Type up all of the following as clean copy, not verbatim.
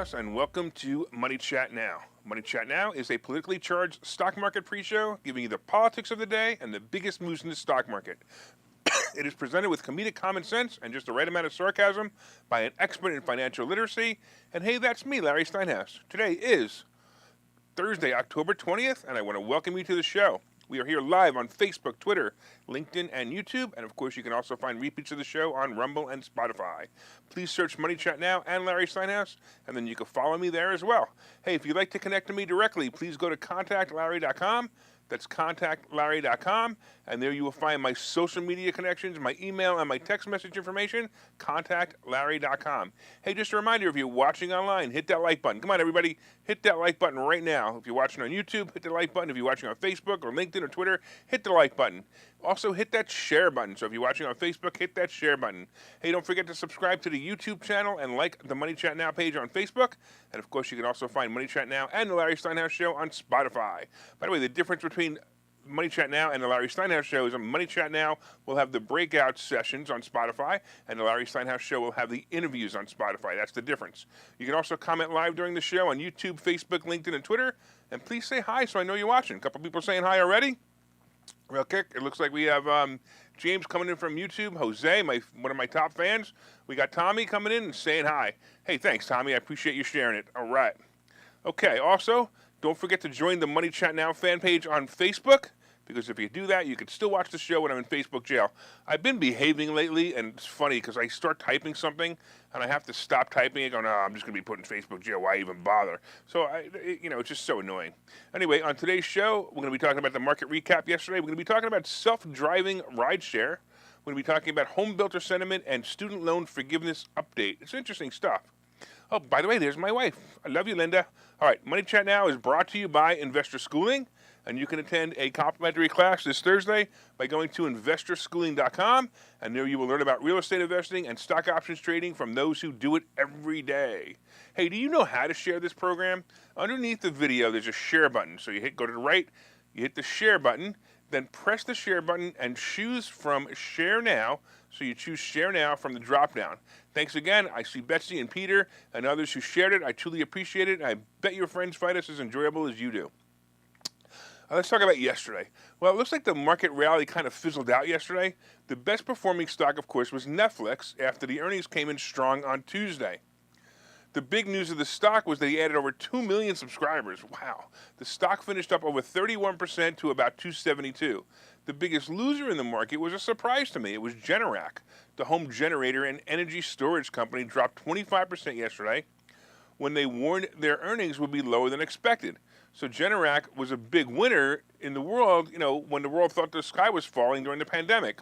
Steinhouse, and welcome to Money Chat Now. Money Chat Now is a politically charged stock market pre-show giving you the politics of the day and the biggest moves in the stock market. It is presented with comedic common sense and just the right amount of sarcasm by an expert in financial literacy. And hey, that's me, Larry Steinhouse. Today is Thursday, October 20th, and I want to welcome you to the show. We are here live on Facebook, Twitter, LinkedIn, and YouTube. And of course, you can also find repeats of the show on Rumble and Spotify. Please search Money Chat Now and Larry Steinhouse, and then you can follow me there as well. Hey, if you'd like to connect to me directly, please go to contactlarry.com. That's contactlarry.com, and there you will find my social media connections, my email, and my text message information, contactlarry.com. Hey, just a reminder, if you're watching online, hit that like button. Come on, everybody, hit that like button right now. If you're watching on YouTube, hit the like button. If you're watching on Facebook or LinkedIn or Twitter, hit the like button. Also, hit that share button. So if you're watching on Facebook, hit that share button. Hey, don't forget to subscribe to the YouTube channel and like the Money Chat Now page on Facebook. And of course, you can also find Money Chat Now and the Larry Steinhouse Show on Spotify. By the way, the difference between Money Chat Now and the Larry Steinhouse Show is on Money Chat Now will have the breakout sessions on Spotify, and the Larry Steinhouse Show will have the interviews on Spotify. That's the difference. You can also comment live during the show on YouTube, Facebook, LinkedIn, and Twitter. And please say hi so I know you're watching. A couple people saying hi already. Real quick, it looks like we have James coming in from YouTube, Jose, one of my top fans. We got Tommy coming in and saying hi. Hey, thanks, Tommy. I appreciate you sharing it. All right. Okay, also, don't forget to join the Money Chat Now fan page on Facebook, because if you do that, you can still watch the show when I'm in Facebook jail. I've been behaving lately, and it's funny because I start typing something, and I have to stop typing it, going, oh, I'm just going to be put in Facebook jail. Why even bother? So, it's just so annoying. Anyway, on today's show, we're going to be talking about the market recap yesterday. We're going to be talking about self-driving rideshare. We're going to be talking about home builder sentiment and student loan forgiveness update. It's interesting stuff. Oh, by the way, there's my wife. I love you, Linda. All right, Money Chat Now is brought to you by Investor Schooling, and you can attend a complimentary class this Thursday by going to investorschooling.com, and there you will learn about real estate investing and stock options trading from those who do it every day. Hey, do you know how to share this program? Underneath the video, there's a share button. So go to the right, you hit the share button, then press the share button and choose from Share Now. So you choose Share Now from the drop-down. Thanks again. I see Betsy and Peter and others who shared it. I truly appreciate it, and I bet your friends find us as enjoyable as you do. Let's talk about yesterday. Well, it looks like the market rally kind of fizzled out yesterday. The best performing stock, of course, was Netflix after the earnings came in strong on Tuesday. The big news of the stock was that he added over 2 million subscribers. Wow. The stock finished up over 31% to about 272. The biggest loser in the market was a surprise to me. It was Generac. The home generator and energy storage company dropped 25% yesterday when they warned their earnings would be lower than expected. So Generac was a big winner in the world, when the world thought the sky was falling during the pandemic.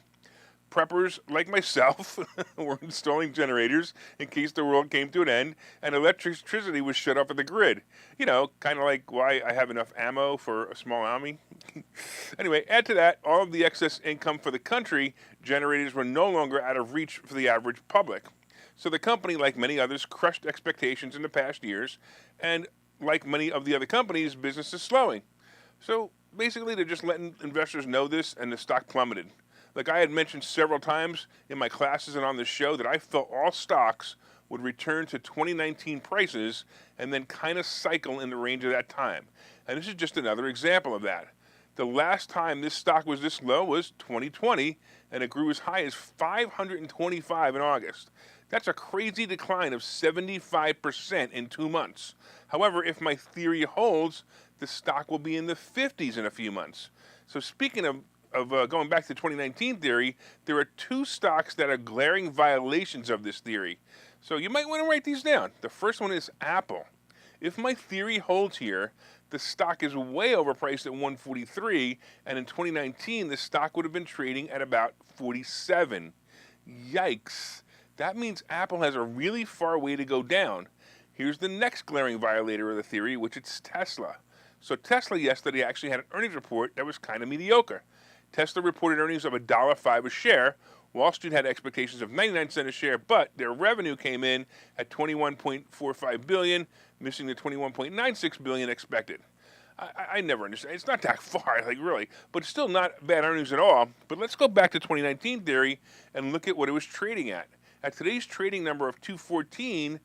Preppers like myself were installing generators in case the world came to an end and electricity was shut off at the grid. Kind of like why I have enough ammo for a small army. Anyway, add to that all of the excess income for the country, generators were no longer out of reach for the average public. So the company, like many others, crushed expectations in the past years, and like many of the other companies, business is slowing. So basically, they're just letting investors know this, and the stock plummeted. Like I had mentioned several times in my classes and on the show that I felt all stocks would return to 2019 prices and then kind of cycle in the range of that time. And this is just another example of that. The last time this stock was this low was 2020, and it grew as high as 525 in August. That's a crazy decline of 75% in 2 months. However, if my theory holds, the stock will be in the 50s in a few months. So speaking of going back to 2019 theory, there are 2 stocks that are glaring violations of this theory. So you might want to write these down. The first one is Apple. If my theory holds here, the stock is way overpriced at 143, and in 2019, the stock would have been trading at about 47. Yikes. That means Apple has a really far way to go down. Here's the next glaring violator of the theory, which is Tesla. So Tesla yesterday actually had an earnings report that was kind of mediocre. Tesla reported earnings of $1.05 a share. Wall Street had expectations of 99 cents a share, but their revenue came in at $21.45 billion, missing the $21.96 billion expected. I never understand. It's not that far, really, but it's still not bad earnings at all. But let's go back to 2019 theory and look at what it was trading at. At today's trading number of 214,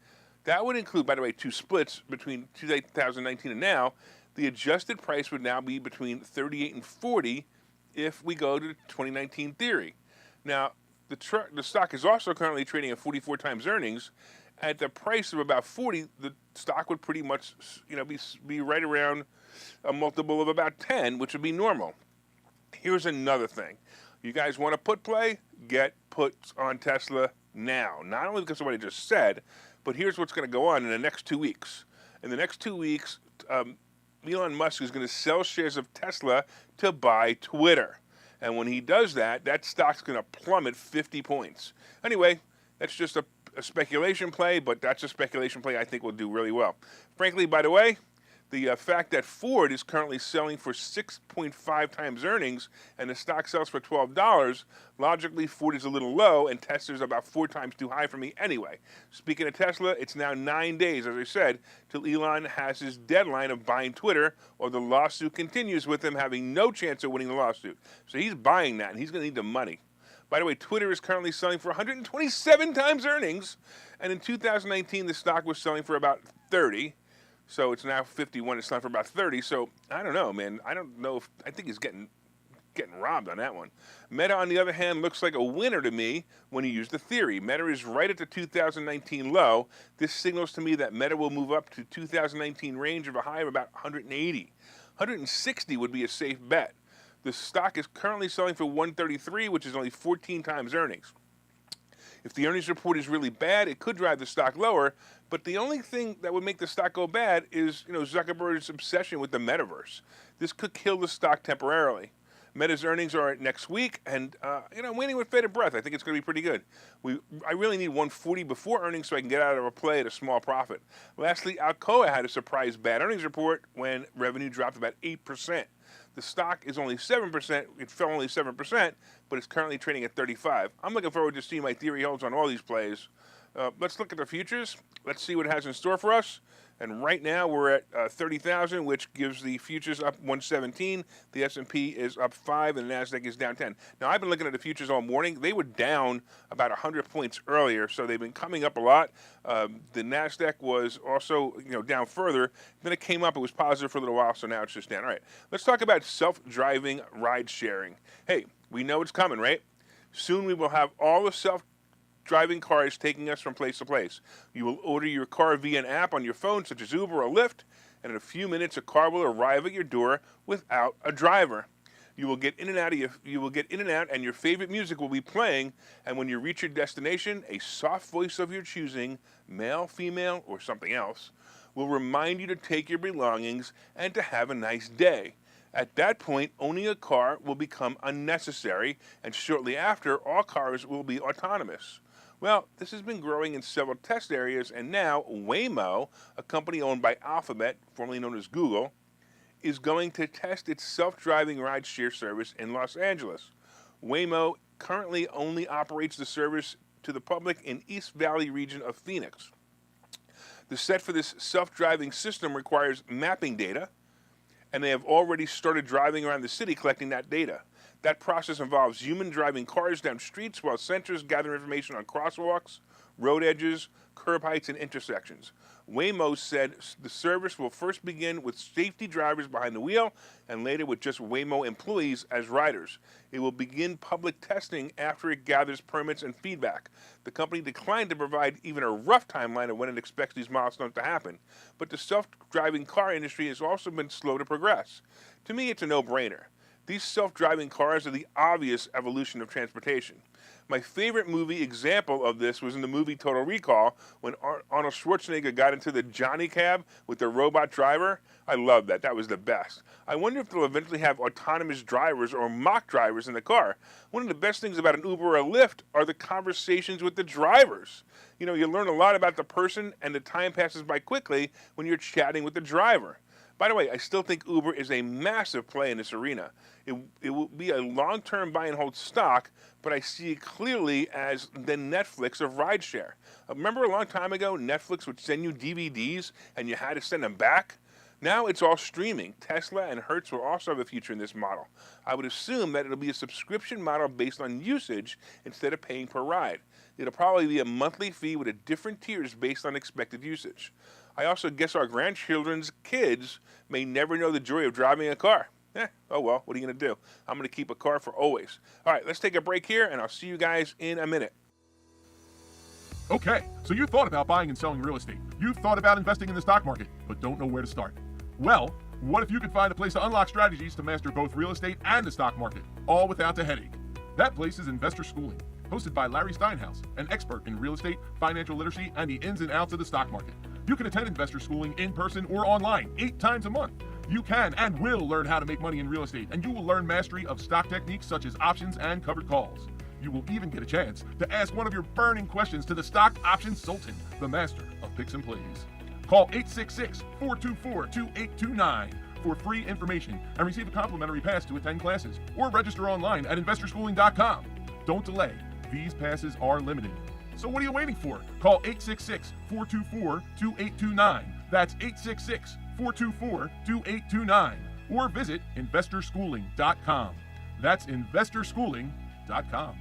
That would include, by the way, two splits between 2019 and now. The adjusted price would now be between 38 and 40 if we go to 2019 theory. Now, the stock is also currently trading at 44 times earnings. At the price of about 40, the stock would pretty much, be right around a multiple of about 10, which would be normal. Here's another thing. You guys want to put play? Get puts on Tesla now. Not only because of what I just said, but here's what's going to go on in the next 2 weeks. In the next 2 weeks, Elon Musk is going to sell shares of Tesla to buy Twitter. And when he does that, that stock's going to plummet 50 points. Anyway, that's just a speculation play, but that's a speculation play I think will do really well. Frankly, by the way, the fact that Ford is currently selling for 6.5 times earnings and the stock sells for $12, logically Ford is a little low and Tesla's about 4 times too high for me anyway. Speaking of Tesla, it's now 9 days, as I said, till Elon has his deadline of buying Twitter, or the lawsuit continues with him having no chance of winning the lawsuit. So he's buying that, and he's going to need the money. By the way, Twitter is currently selling for 127 times earnings, and in 2019 the stock was selling for about 30. So it's now 51. It's selling for about 30. So I don't know, man. I don't know if I think he's getting robbed on that one. Meta, on the other hand, looks like a winner to me when you use the theory. Meta is right at the 2019 low. This signals to me that Meta will move up to 2019 range of a high of about 180. 160 would be a safe bet. The stock is currently selling for 133, which is only 14 times earnings. If the earnings report is really bad, it could drive the stock lower, but the only thing that would make the stock go bad is, Zuckerberg's obsession with the metaverse. This could kill the stock temporarily. Meta's earnings are next week, and I'm waiting with bated breath. I think it's going to be pretty good. I really need 140 before earnings so I can get out of a play at a small profit. Lastly, Alcoa had a surprise bad earnings report when revenue dropped about 8%. The stock is only 7%. It fell only 7%, but it's currently trading at 35. I'm looking forward to seeing my theory holds on all these plays. Let's look at the futures. Let's see what it has in store for us. And right now we're at 30,000, which gives the futures up 117. The S&P is up 5, and the Nasdaq is down 10. Now I've been looking at the futures all morning. They were down about 100 points earlier, so they've been coming up a lot. The Nasdaq was also down further. Then it came up. It was positive for a little while, so now it's just down. All right, let's talk about self-driving ride sharing. Hey, we know it's coming, right? Soon we will have all the self-driving cars taking us from place to place. You will order your car via an app on your phone, such as Uber or Lyft, and in a few minutes a car will arrive at your door without a driver. You will get in and out and your favorite music will be playing, and when you reach your destination, a soft voice of your choosing, male, female, or something else, will remind you to take your belongings and to have a nice day. At that point, owning a car will become unnecessary, and shortly after, all cars will be autonomous. Well, this has been growing in several test areas, and now Waymo, a company owned by Alphabet, formerly known as Google, is going to test its self-driving rideshare service in Los Angeles. Waymo currently only operates the service to the public in East Valley region of Phoenix. The set for this self-driving system requires mapping data, and they have already started driving around the city collecting that data. That process involves human driving cars down streets while sensors gather information on crosswalks, road edges, curb heights, and intersections. Waymo said the service will first begin with safety drivers behind the wheel and later with just Waymo employees as riders. It will begin public testing after it gathers permits and feedback. The company declined to provide even a rough timeline of when it expects these milestones to happen. But the self-driving car industry has also been slow to progress. To me, it's a no-brainer. These self-driving cars are the obvious evolution of transportation. My favorite movie example of this was in the movie Total Recall when Arnold Schwarzenegger got into the Johnny cab with the robot driver. I love that. That was the best. I wonder if they'll eventually have autonomous drivers or mock drivers in the car. One of the best things about an Uber or a Lyft are the conversations with the drivers. You learn a lot about the person, and the time passes by quickly when you're chatting with the driver. By the way, I still think Uber is a massive play in this arena. It will be a long-term buy and hold stock, but I see it clearly as the Netflix of rideshare. Remember a long time ago, Netflix would send you DVDs and you had to send them back? Now it's all streaming. Tesla and Hertz will also have a future in this model. I would assume that it'll be a subscription model based on usage instead of paying per ride. It'll probably be a monthly fee with a different tiers based on expected usage. I also guess our grandchildren's kids may never know the joy of driving a car. Oh well, what are you going to do? I'm going to keep a car for always. All right, let's take a break here, and I'll see you guys in a minute. Okay, so you thought about buying and selling real estate. You've thought about investing in the stock market, but don't know where to start. Well, what if you could find a place to unlock strategies to master both real estate and the stock market, all without the headache? That place is Investor Schooling, hosted by Larry Steinhouse, an expert in real estate, financial literacy, and the ins and outs of the stock market. You can attend Investor Schooling in person or online 8 times a month. You can and will learn how to make money in real estate, and you will learn mastery of stock techniques such as options and covered calls. You will even get a chance to ask one of your burning questions to the stock option sultan, the master of picks and plays. Call 866-424-2829 for free information and receive a complimentary pass to attend classes, or register online at investorschooling.com. Don't delay. These passes are limited. So what are you waiting for? Call 866-424-2829. That's 866-424-2829. Or visit investorschooling.com. That's investorschooling.com.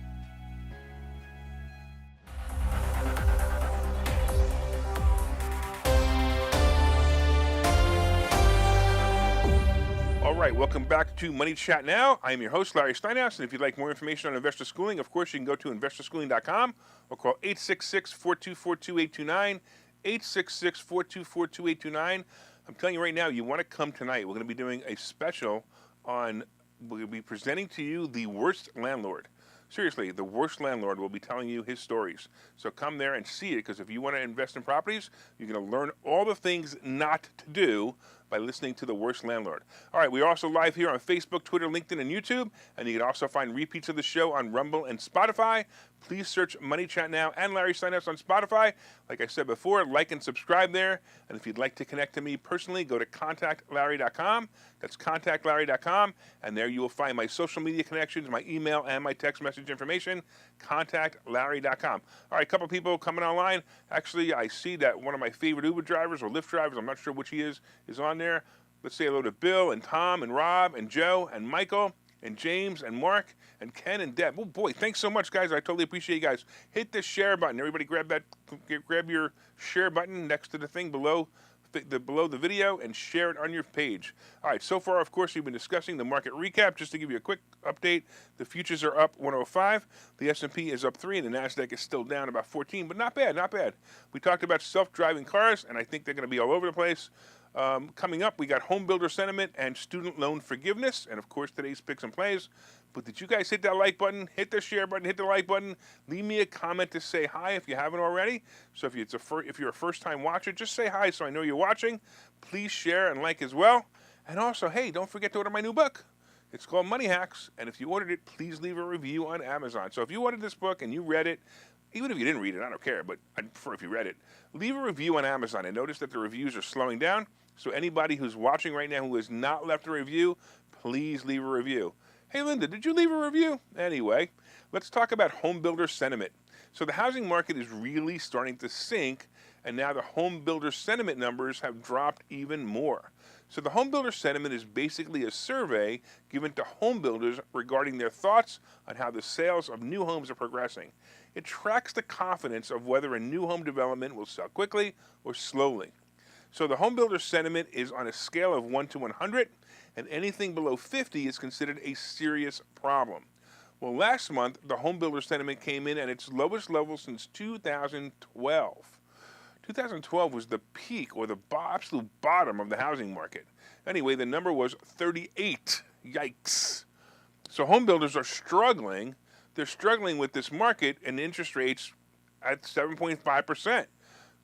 All right, welcome back to Money Chat Now. I am your host, Larry Steinhouse, and if you'd like more information on investor schooling, of course, you can go to investorschooling.com or call 866-424-2829, 866-424-2829. I'm telling you right now, you want to come tonight. We're going to be doing a special on, we're going to be presenting to you the worst landlord. Seriously, the worst landlord will be telling you his stories. So come there and see it, because if you want to invest in properties, you're going to learn all the things not to do by listening to the worst landlord. All right, we're also live here on Facebook, Twitter, LinkedIn, and YouTube, and you can also find repeats of the show on Rumble and Spotify. Please search Money Chat Now and Larry Steinhouse on Spotify. Like I said before, like and subscribe there. And if you'd like to connect to me personally, go to contactlarry.com. That's contactlarry.com, and there you will find my social media connections, my email, and my text message information. Contactlarry.com. All right, a couple people coming online. Actually, I see that one of my favorite Uber drivers or Lyft drivers, I'm not sure which he is on there. Let's say hello to Bill and Tom and Rob and Joe and Michael and James and Mark and Ken and Deb. Oh boy, thanks so much, guys. I totally appreciate you guys. Hit the share button. Everybody grab your share button next to the thing below the video and share it on your page. All right, so far, of course, we've been discussing the market recap. Just to give you a quick update, the futures are up 105, the S&P is up 3, and the NASDAQ is still down about 14, but not bad, not bad. We talked about self-driving cars, and I think they're going to be all over the place. Coming up, we got home builder sentiment and student loan forgiveness, and of course today's picks and plays. But did you guys hit that like button, hit the share button, hit the like button? Leave me a comment to say hi if you haven't already. So if you're a first-time watcher, just say hi so I know you're watching. Please share and like as well. And also, hey, don't forget to order my new book. It's called Money Hacks, and if you ordered it, please leave a review on Amazon. So if you ordered this book and you read it, even if you didn't read it, I don't care, but I'd prefer if you read it. Leave a review on Amazon. I noticed that the reviews are slowing down. So anybody who's watching right now who has not left a review, please leave a review. Hey, Linda, did you leave a review? Anyway, let's talk about home builder sentiment. So the housing market is really starting to sink, and now the home builder sentiment numbers have dropped even more. So the home builder sentiment is basically a survey given to home builders regarding their thoughts on how the sales of new homes are progressing. It tracks the confidence of whether a new home development will sell quickly or slowly. So the home builder sentiment is on a scale of 1 to 100, and anything below 50 is considered a serious problem. Well, last month, the home builder sentiment came in at its lowest level since 2012. 2012 was the peak or the absolute bottom of the housing market. Anyway, the number was 38. Yikes. So home builders are struggling. They're struggling with this market and interest rates at 7.5%.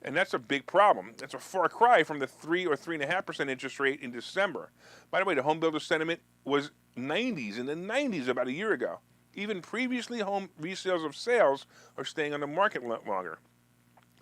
And that's a big problem. That's a far cry from the 3 or 3.5% interest rate in December. By the way, the home builder sentiment was in the 90s about a year ago. Even previously home resales of sales are staying on the market longer.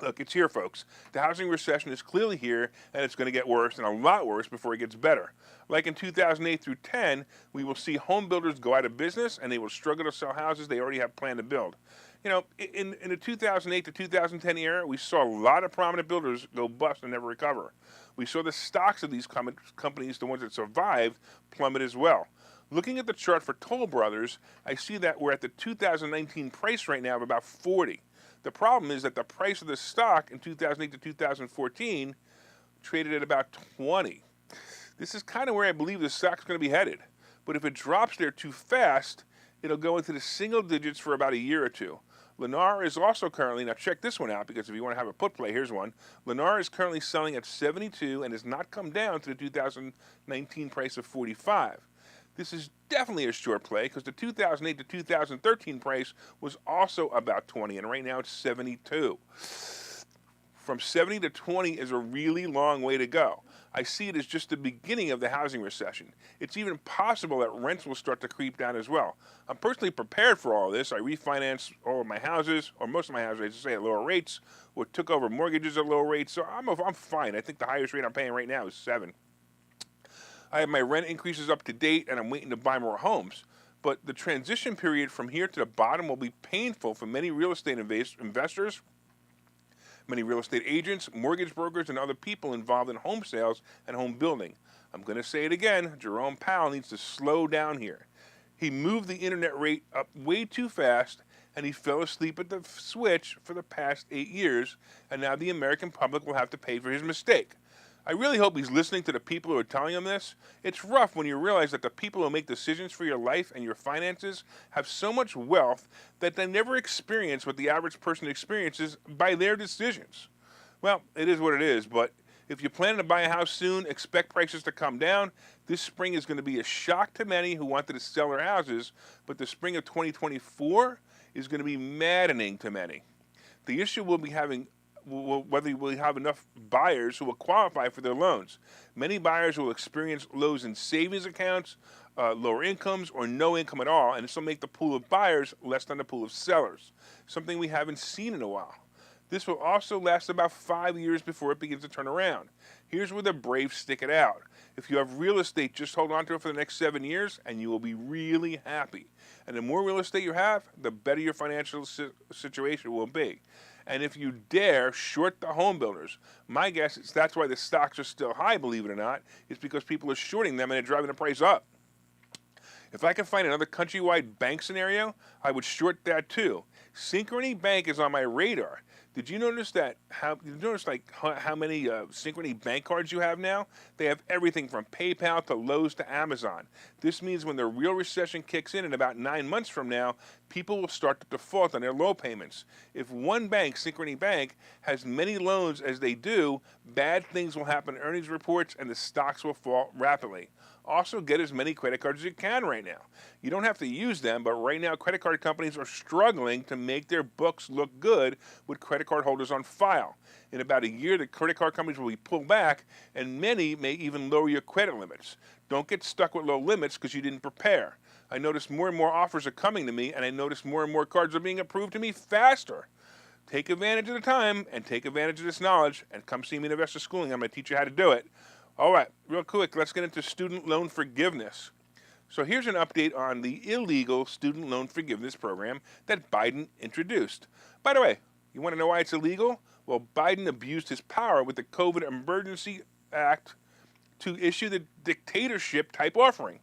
Look, it's here, folks. The housing recession is clearly here, and it's going to get worse, and a lot worse before it gets better. Like in 2008 through 10, we will see home builders go out of business, and they will struggle to sell houses they already have planned to build. You know, in the 2008 to 2010 era, we saw a lot of prominent builders go bust and never recover. We saw the stocks of these companies, the ones that survived, plummet as well. Looking at the chart for Toll Brothers, I see that we're at the 2019 price right now of about 40. The problem is that the price of the stock in 2008 to 2014 traded at about 20. This is kind of where I believe the stock's going to be headed. But if it drops there too fast, it'll go into the single digits for about a year or two. Lennar is also currently, now check this one out, because if you want to have a put play, here's one. Lennar is currently selling at 72 and has not come down to the 2019 price of 45. This is definitely a short play because the 2008 to 2013 price was also about 20, and right now it's 72. From 70 to 20 is a really long way to go. I see it as just the beginning of the housing recession. It's even possible that rents will start to creep down as well. I'm personally prepared for all this. I refinanced all of my houses, or most of my houses, I should say, at lower rates, or took over mortgages at low rates, so I'm fine. I think the highest rate I'm paying right now is 7. I have my rent increases up to date, and I'm waiting to buy more homes. But the transition period from here to the bottom will be painful for many real estate investors, many real estate agents, mortgage brokers, and other people involved in home sales and home building. I'm going to say it again, Jerome Powell needs to slow down here. He moved the internet rate up way too fast, and he fell asleep at the switch for the past 8 years, and now the American public will have to pay for his mistake. I really hope he's listening to the people who are telling him this. It's rough when you realize that the people who make decisions for your life and your finances have so much wealth that they never experience what the average person experiences by their decisions. Well, it is what it is, but if you plan to buy a house soon, expect prices to come down. This spring is going to be a shock to many who wanted to sell their houses, but the spring of 2024 is going to be maddening to many. The issue will be whether we have enough buyers who will qualify for their loans. Many buyers will experience lows in savings accounts, lower incomes, or no income at all, and this will make the pool of buyers less than the pool of sellers, something we haven't seen in a while. This will also last about 5 years before it begins to turn around. Here's where the brave stick it out. If you have real estate, just hold on to it for the next 7 years, and you will be really happy. And the more real estate you have, the better your financial situation will be. And if you dare short the home builders, my guess is that's why the stocks are still high, believe it or not, is because people are shorting them and they're driving the price up. If I can find another countrywide bank scenario, I would short that too. Synchrony Bank is on my radar. Did you notice that? How many Synchrony bank cards you have now? They have everything from PayPal to Lowe's to Amazon. This means when the real recession kicks in about 9 months from now, people will start to default on their loan payments. If one bank, Synchrony Bank, has many loans as they do, bad things will happen in earnings reports and the stocks will fall rapidly. Also, get as many credit cards as you can right now. You don't have to use them, but right now credit card companies are struggling to make their books look good with credit card holders on file. In about a year, the credit card companies will be pulled back, and many may even lower your credit limits. Don't get stuck with low limits because you didn't prepare. I notice more and more offers are coming to me, and I notice more and more cards are being approved to me faster. Take advantage of the time and take advantage of this knowledge, and come see me in Investor Schooling. I'm going to teach you how to do it. All right, real quick, let's get into student loan forgiveness. So here's an update on the illegal student loan forgiveness program that Biden introduced. By the way, you want to know why it's illegal? Well, Biden abused his power with the COVID Emergency Act to issue the dictatorship-type offering.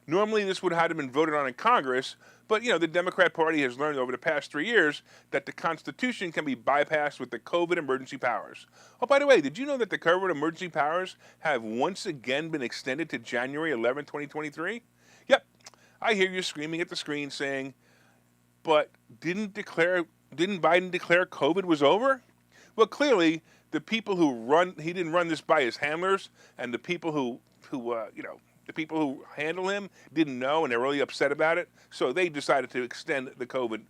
Normally, this would have been voted on in Congress, but, the Democrat Party has learned over the past 3 years that the Constitution can be bypassed with the COVID emergency powers. Oh, by the way, did you know that the COVID emergency powers have once again been extended to January 11, 2023? Yep, I hear you screaming at the screen saying, but didn't Biden declare COVID was over? Well, clearly, the people he didn't run this by his handlers, and the people the people who handle him didn't know, and they're really upset about it. So they decided to extend the COVID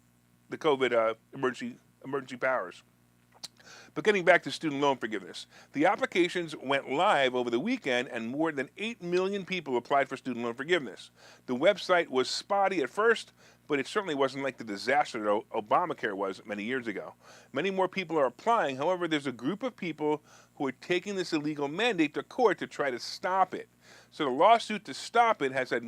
emergency powers. But getting back to student loan forgiveness, the applications went live over the weekend, and more than 8 million people applied for student loan forgiveness. The website was spotty at first, but it certainly wasn't like the disaster that Obamacare was many years ago. Many more people are applying. However, there's a group of people who are taking this illegal mandate to court to try to stop it. So the lawsuit to stop it hasn't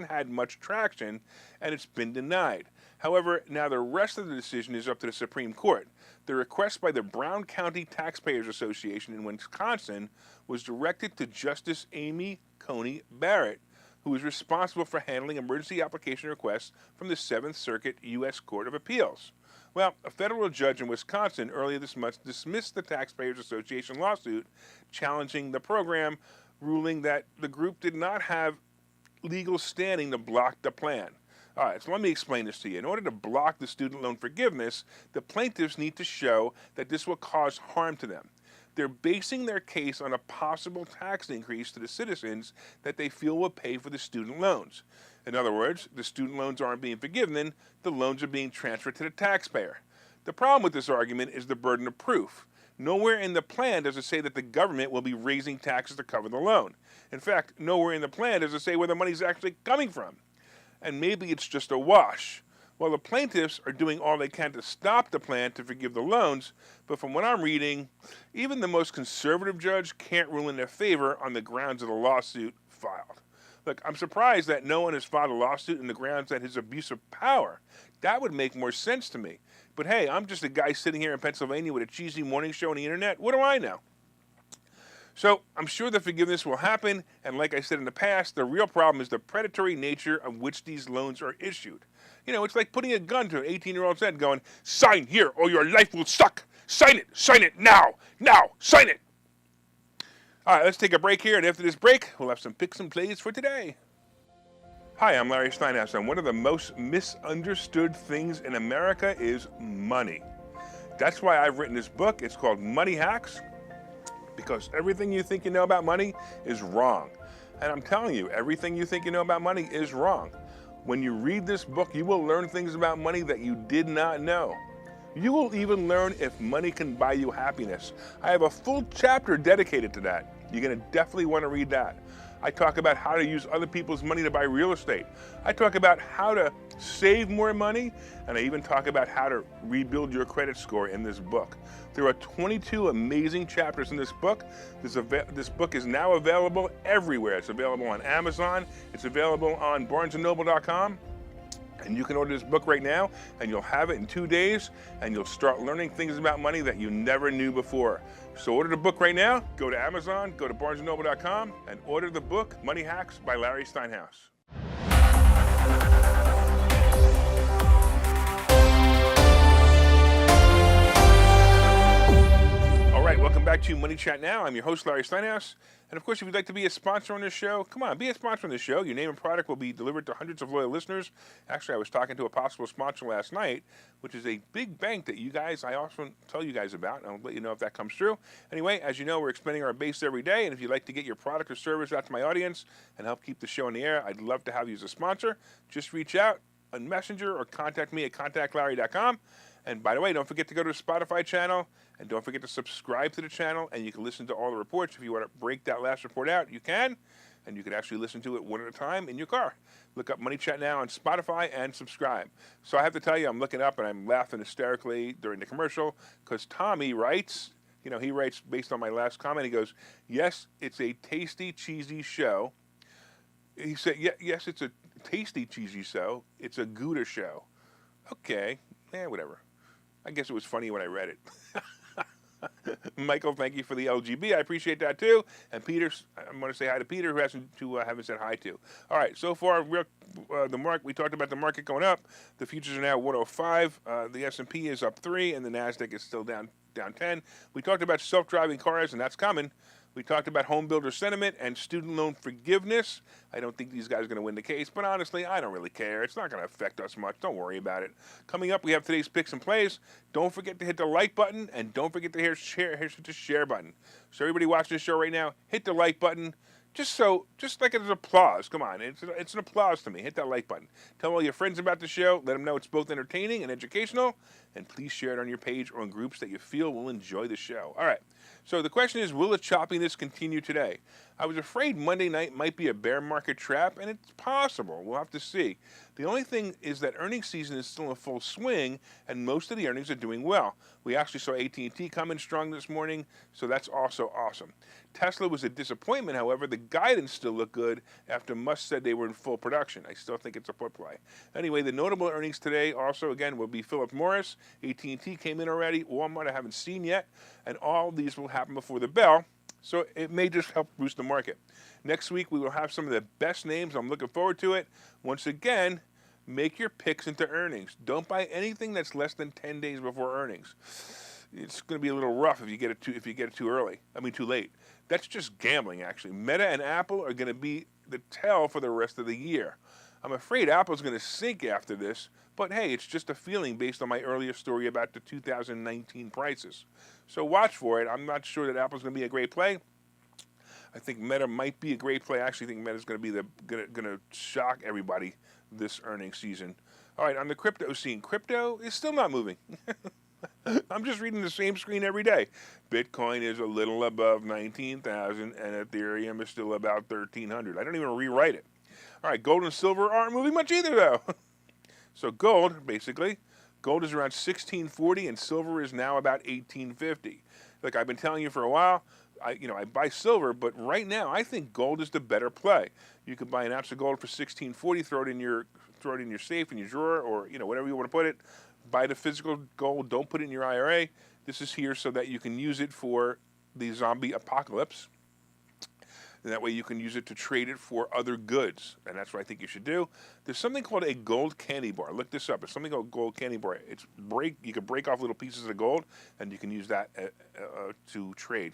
had much traction, and it's been denied. However, now the rest of the decision is up to the Supreme Court. The request by the Brown County Taxpayers Association in Wisconsin was directed to Justice Amy Coney Barrett, who is responsible for handling emergency application requests from the 7th Circuit U.S. Court of Appeals. Well, a federal judge in Wisconsin earlier this month dismissed the Taxpayers Association lawsuit challenging the program, ruling that the group did not have legal standing to block the plan. All right, so let me explain this to you. In order to block the student loan forgiveness, the plaintiffs need to show that this will cause harm to them. They're basing their case on a possible tax increase to the citizens that they feel will pay for the student loans. In other words, the student loans aren't being forgiven, the loans are being transferred to the taxpayer. The problem with this argument is the burden of proof. Nowhere in the plan does it say that the government will be raising taxes to cover the loan. In fact, nowhere in the plan does it say where the money's actually coming from. And maybe it's just a wash. Well, the plaintiffs are doing all they can to stop the plan to forgive the loans, but from what I'm reading, even the most conservative judge can't rule in their favor on the grounds of the lawsuit filed. Look, I'm surprised that no one has filed a lawsuit on the grounds that his abuse of power. That would make more sense to me. But hey, I'm just a guy sitting here in Pennsylvania with a cheesy morning show on the internet. What do I know? So I'm sure the forgiveness will happen, and like I said in the past, the real problem is the predatory nature of which these loans are issued. You know, it's like putting a gun to an 18-year-old's head going, sign here or your life will suck. Sign it now, sign it. All right, let's take a break here, and after this break, we'll have some picks and plays for today. Hi, I'm Larry Steinhouse, and one of the most misunderstood things in America is money. That's why I've written this book. It's called Money Hacks, because everything you think you know about money is wrong. And I'm telling you, everything you think you know about money is wrong. When you read this book, you will learn things about money that you did not know. You will even learn if money can buy you happiness. I have a full chapter dedicated to that. You're going to definitely want to read that. I talk about how to use other people's money to buy real estate. I talk about how to save more money, and I even talk about how to rebuild your credit score in this book. There are 22 amazing chapters in this book. This book is now available everywhere. It's available on Amazon. It's available on barnesandnoble.com. And you can order this book right now, and you'll have it in 2 days, and you'll start learning things about money that you never knew before. So order the book right now. Go to Amazon, go to barnesandnoble.com, and order the book, Money Hacks by Larry Steinhouse. All right, welcome back to Money Chat Now. I'm your host, Larry Steinhouse. And of course, if you'd like to be a sponsor on this show, come on, be a sponsor on this show. Your name and product will be delivered to hundreds of loyal listeners. Actually, I was talking to a possible sponsor last night, which is a big bank that I often tell you guys about, and I'll let you know if that comes true. Anyway, as you know, we're expanding our base every day, and if you'd like to get your product or service out to my audience and help keep the show in the air, I'd love to have you as a sponsor. Just reach out on Messenger or contact me at contactlarry.com. And by the way, don't forget to go to the Spotify channel, and don't forget to subscribe to the channel, and you can listen to all the reports. If you want to break that last report out, you can, and you can actually listen to it one at a time in your car. Look up Money Chat Now on Spotify and subscribe. So I have to tell you, I'm looking up, and I'm laughing hysterically during the commercial, because Tommy writes, he writes based on my last comment, he goes, yes, it's a tasty, cheesy show. He said, yes, it's a tasty, cheesy show. It's a Gouda show. Okay, whatever. I guess it was funny when I read it. Michael, thank you for the LGB. I appreciate that too. And Peter, I'm going to say hi to Peter, who haven't said hi to. All right, so far, we talked about the market going up. The futures are now 105. The S&P is up 3, and the Nasdaq is still down 10. We talked about self-driving cars, and that's coming. We talked about home builder sentiment and student loan forgiveness. I don't think these guys are going to win the case, but honestly, I don't really care. It's not going to affect us much. Don't worry about it. Coming up, we have today's picks and plays. Don't forget to hit the like button, and don't forget to hit the share button. So everybody watching this show right now, hit the like button. Just like it's applause. Come on, it's an applause to me. Hit that like button. Tell all your friends about the show. Let them know it's both entertaining and educational. And please share it on your page or in groups that you feel will enjoy the show. All right. So the question is, will the choppiness continue today? I was afraid Monday night might be a bear market trap, and it's possible. We'll have to see. The only thing is that earnings season is still in full swing, and most of the earnings are doing well. We actually saw AT&T come in strong this morning, so that's also awesome. Tesla was a disappointment, however. The guidance still looked good after Musk said they were in full production. I still think it's a put play. Anyway, the notable earnings today also, again, will be Philip Morris. AT&T came in already. Walmart I haven't seen yet, and all these will happen before the bell. So it may just help boost the market. Next week, we will have some of the best names. I'm looking forward to it. Once again, Make your picks into earnings. Don't buy anything that's less than 10 days before earnings. It's going to be a little rough if you get it too early. I mean, too late. That's just gambling, actually. Meta and Apple are going to be the tell for the rest of the year. I'm afraid Apple's going to sink after this, but hey, it's just a feeling based on my earlier story about the 2019 prices. So watch for it. I'm not sure that Apple's going to be a great play. I think Meta might be a great play. I actually think Meta's going to be going to shock everybody this earnings season. All right, on the crypto scene, crypto is still not moving. I'm just reading the same screen every day. Bitcoin is a little above 19,000 and Ethereum is still about 1,300. I don't even rewrite it. All right, gold and silver aren't moving much either, though. So gold, basically, gold is around 1640 and silver is now about 1850. Like I've been telling you for a while, I buy silver, but right now I think gold is the better play. You could buy an ounce of gold for 1640, throw it in your safe, in your drawer, or whatever you want to put it. Buy the physical gold. Don't put it in your IRA. This is here so that you can use it for the zombie apocalypse. And that way you can use it to trade it for other goods. And that's what I think you should do. There's something called a gold candy bar. Look this up. It's something called gold candy bar. You can break off little pieces of gold, and you can use that to trade.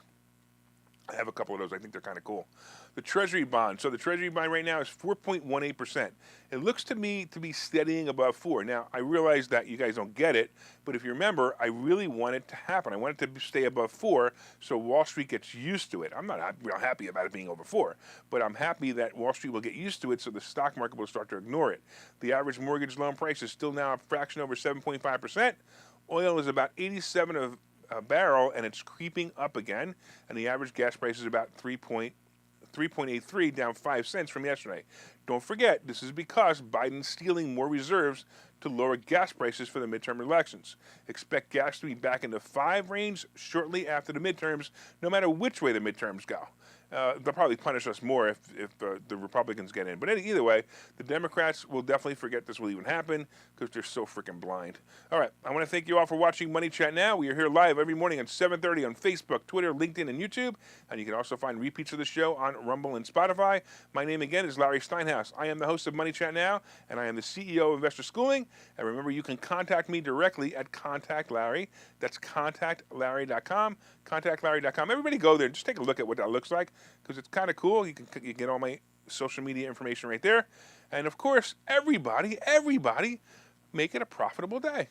I have a couple of those. I think they're kind of cool. The Treasury bond. So the Treasury bond right now is 4.18%. It looks to me to be steadying above 4. Now, I realize that you guys don't get it, but if you remember, I really want it to happen. I want it to stay above 4 so Wall Street gets used to it. I'm not real happy about it being over 4, but I'm happy that Wall Street will get used to it so the stock market will start to ignore it. The average mortgage loan price is still now a fraction over 7.5%. Oil is about 87 of a barrel, and it's creeping up again, and the average gas price is about 3.83, down 5 cents from yesterday. Don't forget, this is because Biden's stealing more reserves to lower gas prices for the midterm elections. Expect gas to be back in the 5 range shortly after the midterms, no matter which way the midterms go. They'll probably punish us more if the Republicans get in. But either way, the Democrats will definitely forget this will even happen because they're so freaking blind. All right, I want to thank you all for watching Money Chat Now. We are here live every morning at 7:30 on Facebook, Twitter, LinkedIn, and YouTube. And you can also find repeats of the show on Rumble and Spotify. My name again is Larry Steinhouse. I am the host of Money Chat Now, and I am the CEO of Investor Schooling. And remember, you can contact me directly at Contact Larry. That's contactlarry.com. Contactlarry.com. Everybody go there and just take a look at what that looks like because it's kind of cool. You can get all my social media information right there. And of course, everybody, make it a profitable day.